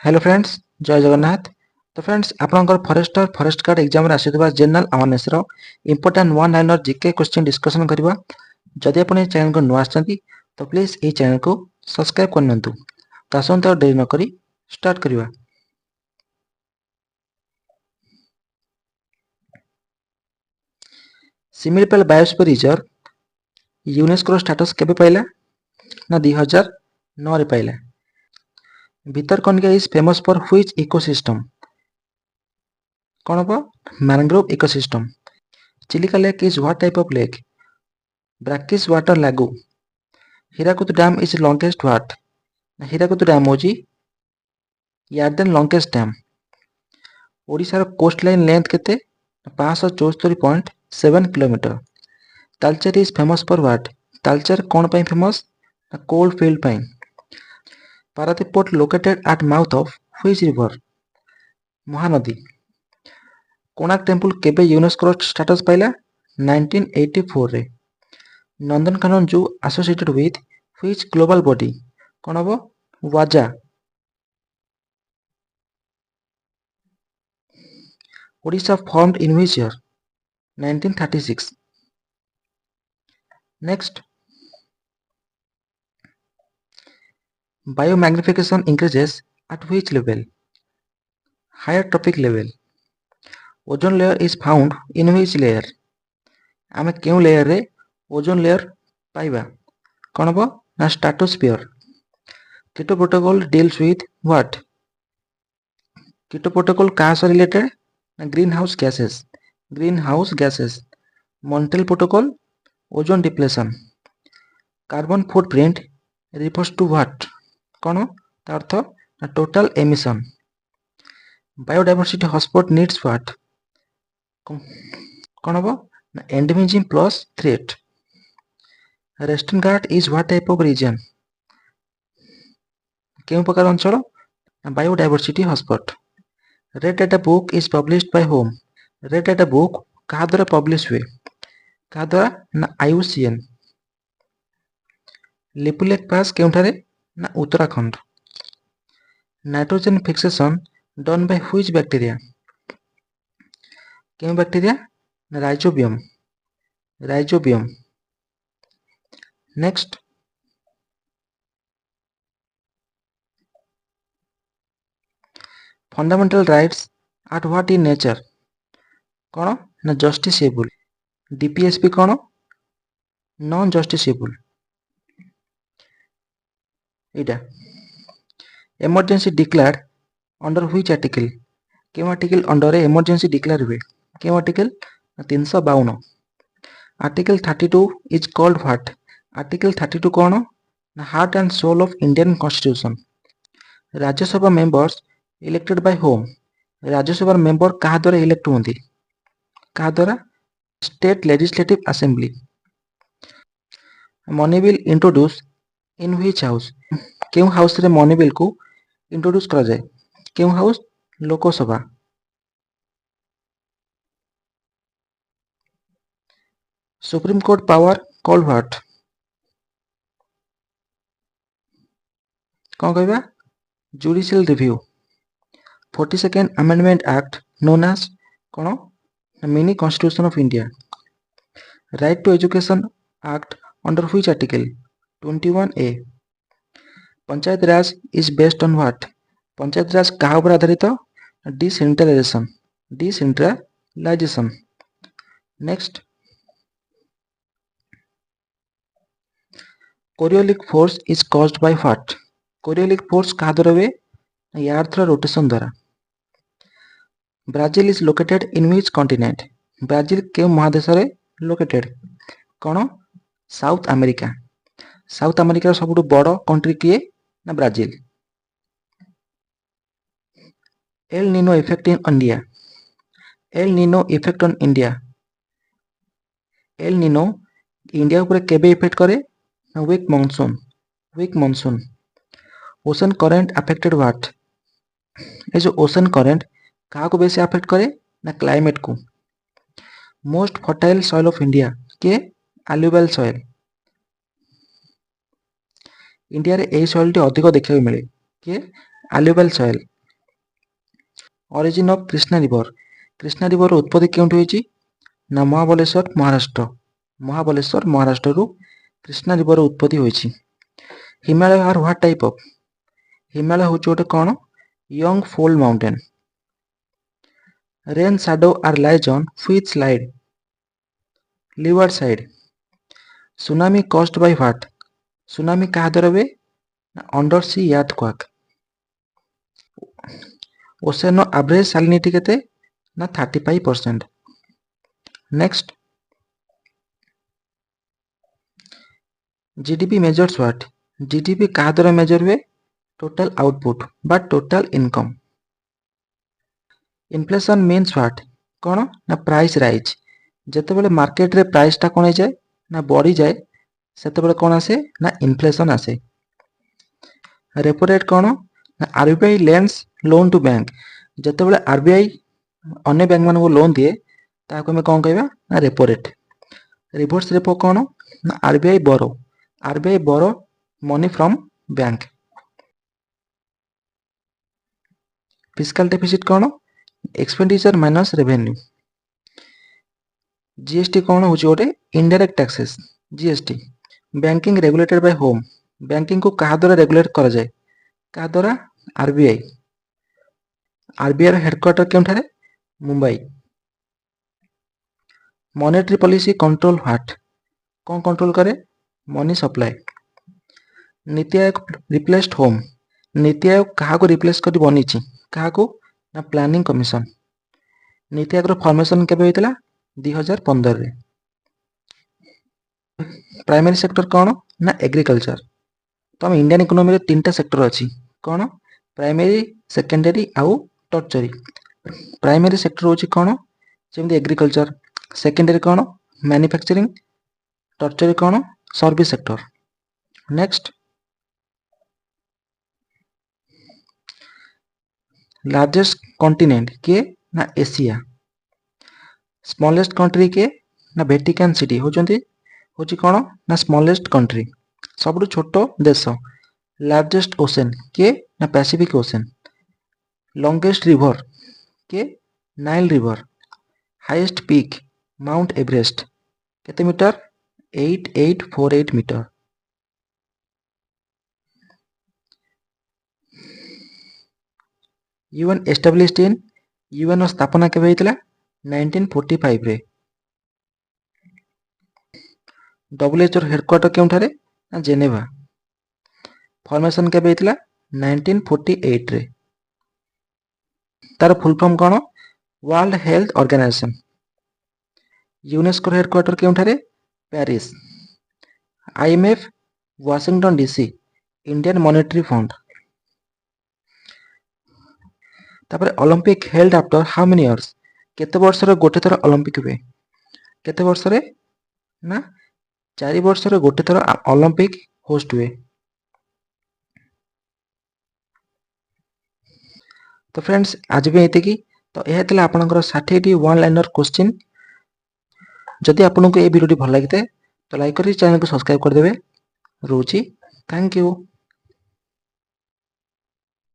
Hello friends, जय जगन्नाथ। तो friends, आपनकर फॉरेस्ट गार्ड एग्जाम रे आसीथिबा जनरल अवेयरनेस रो important one liner GK question discussion करबा। जदि आपण ए चैनल को नुआ आछंती तो प्लीज ए चैनल को सब्सक्राइब करनंतु। तो आसंता देरी न करी स्टार्ट करबा। सिमिलपेल बायोस्फीयर रिजर्व यूनेस्को रो स्टेटस केबे पाइला ना 2009 रे पाइला। Bhitarkanika is famous for which ecosystem? कोन बा? Mangrove ecosystem. Chilika lake is what type of lake? Brackish water lagoon. Hirakudu Dam is longest what? Hirakudu Dam होची यार्देन longest dam. ओडिशार कोस्ट लाइन लेंथ केते 574.7 kilometre. Talcher is famous for what? Talcher कोन पई famous? Coal field पई. Paradip port located at mouth of which river? Mahanadi. Konark temple केबे UNESCO status पाइला? 1984 रे. Nandankanan zoo associated with which global body? कोन हबो? वाजा. Odisha formed in which year? 1936. Next, biomagnification increases at which level? Higher tropic level. Ozone layer is found in which layer? आमे क्यों layer रे ozone layer पाइबा? कोन हबो? ना stratosphere. Kyoto protocol deals with what? Kyoto protocol का से related? ना greenhouse gases. Greenhouse gases. Montreal protocol ozone depletion. Carbon footprint refers to what? कोन ता अर्थ? ना total emission. Biodiversity hotspot needs what? कोन हबो? ना endemism plus threat. Western Ghat is what type of region? केउ प्रकार अंचल? ना biodiversity hotspot. Red data book is published by whom? Red data book कहा द्वारा पब्लिश हुए? कहा द्वारा? ना IUCN. लिपुलेख पास केउठारे? ना Uttarakhand. Nitrogen fixation done by which bacteria? केउ बैक्टीरिया? ना rhizobium. Rhizobium. Next, fundamental rights at what in nature? कोन? ना जस्टिसेबल. DPSP कोन? Non justiciable. इटा emergency declared under which article? केउ आर्टिकल अंडर इमरजेंसी डिक्लेयर हुए? केउ article? 352. Article 32 is called what? Article 32 कोन? ना heart and soul of Indian constitution. Rajya Sabha members elected by whom? Rajya Sabha member कहा द्वारा इलेक्ट होंदी? कहा द्वारा? State legislative assembly. Money bill introduce in which house? केउ हाउस रे मनी बिल को इंट्रोड्यूस करा जाए? केउ house? Lok Sabha. Supreme court power called what? कौन कहबा? Judicial review. 42nd amendment act known as कोन? Mini constitution of India. Right to education act under which article? 21A. Panchayat Raj is based on what? Panchayat Raj कहा ऊपर आधारित? Decentralisation. Decentralisation. Next, Coriolis force is caused by what? Coriolis force कहा द्वारा हुए? Earth rotation द्वारा. Brazil is located in which continent? Brazil के महादेश रे लोकेटेड? कोन? South America. साउथ अमेरिका सबुठु बड़ कंट्री किए? ना Brazil. El Nino effect in India. El Nino effect on India. El Nino India ऊपर केबे इफेक्ट करे? ना weak monsoon. Weak monsoon. Ocean current affected what? ए जो ओशन करंट कहा को बेसी अफेक्ट करे? ना क्लाइमेट को. Most fertile soil of India के? Alluvial soil. इंडिया रे ए सॉइल टी अधिक देखा मिले के? Alluvial soil. Origin of Krishna river उत्पत्ति केउंठु होईची ना महाबलेश्वर महाराष्ट्र रु कृष्णा रिवर उत्पत्ति होईची। Himalaya are what type of Himalaya होची गोटे कोन young fold mountain. Rain shadow are lies on which slide leeward side. Tsunami caused by what tsunami कहा द्वारा हुए under sea earthquake। Ocean average salinity केते ना 35%। Next GDP measures what GDP कहा द्वारा मेजर हुए टोटल आउटपुट बा total income. Inflation means what कौन ना प्राइस राइज जेते बेले मार्केट रे प्राइस टा कोन जाए ना बढ़ी जाए सेते बेले कोन आसे ना इन्फ्लेशन आसे। रेपो रेट कौन ना RBI lends loan to bank जेते बेले आरबीआई अन्य बैंक मान को लोन दिए ताको हमें कौन कहबा ना रेपो रेट। रिवर्स रेपो कौन ना RBI borrow money from bank. Fiscal deficit कौन एक्सपेंडिचर माइनस रेवेन्यू। जीएसटी कौन हो गोटे indirect taxes GST. Banking regulated by whom banking को कहा द्वारा रेगुलेट करा जाए कहा द्वारा आरबीआई। आरबीआई हेडक्वार्टर केउठारे Mumbai. Monetary policy control what कौन कंट्रोल करे money supply. NITI Aayog replaced home NITI Aayog कहा को रिप्लेस कर बनी कहा को ना planning commission. NITI Aayog formation केबे होइतला 2015 रे। प्राइमरी सेक्टर कौन ना एग्रीकल्चर। तो हम इंडियन इकोनॉमी रे तीनटा सेक्टर अछि कौन प्राइमरी सेकेंडरी आउ टर्चरी। प्राइमरी सेक्टर होछि कौन जेमति एग्रीकल्चर। सेकेंडरी कौन मैन्युफैक्चरिंग। टर्चरी कौन service sector. Next largest continent के ना एशिया। स्मॉलेस्ट कंट्री के ना वेटिकन सिटी होची कौन ना स्मॉलेस्ट कंट्री सबुठ छोट देश। लार्जेस्ट ओशन के ना पैसिफिक ओशन। लॉन्गेस्ट रिवर के Nile river. Highest peak mount Everest केते metre 8848 metre. UN established in UN स्थापना केबे होइतला 1945 रे। डब्ल्यूएचओ हेडक्वार्टर केउठारे ना जेनेवा। फॉर्मेशन केबे होइतला 1948 रे। तार फुल फॉर्म कौन world health organisation. UNESCO headquarter केउठारे Paris. IMF Washington DC. Indian monetary fund. तापर Olympic held after how many years केते वर्ष रे गोटे थर ओलंपिक हुए केते वर्ष रे ना 4 वर्ष रे गोटे थर ओलंपिक होस्ट हुए। तो फ्रेंड्स आज भी एति की तो यह थिला आपनकर 60 वन लाइनर क्वेश्चन। जदि आपनको ए वीडियो भल लगिते तो लाइक करी चैनल को सब्सक्राइब कर देबे। रोची थैंक यू।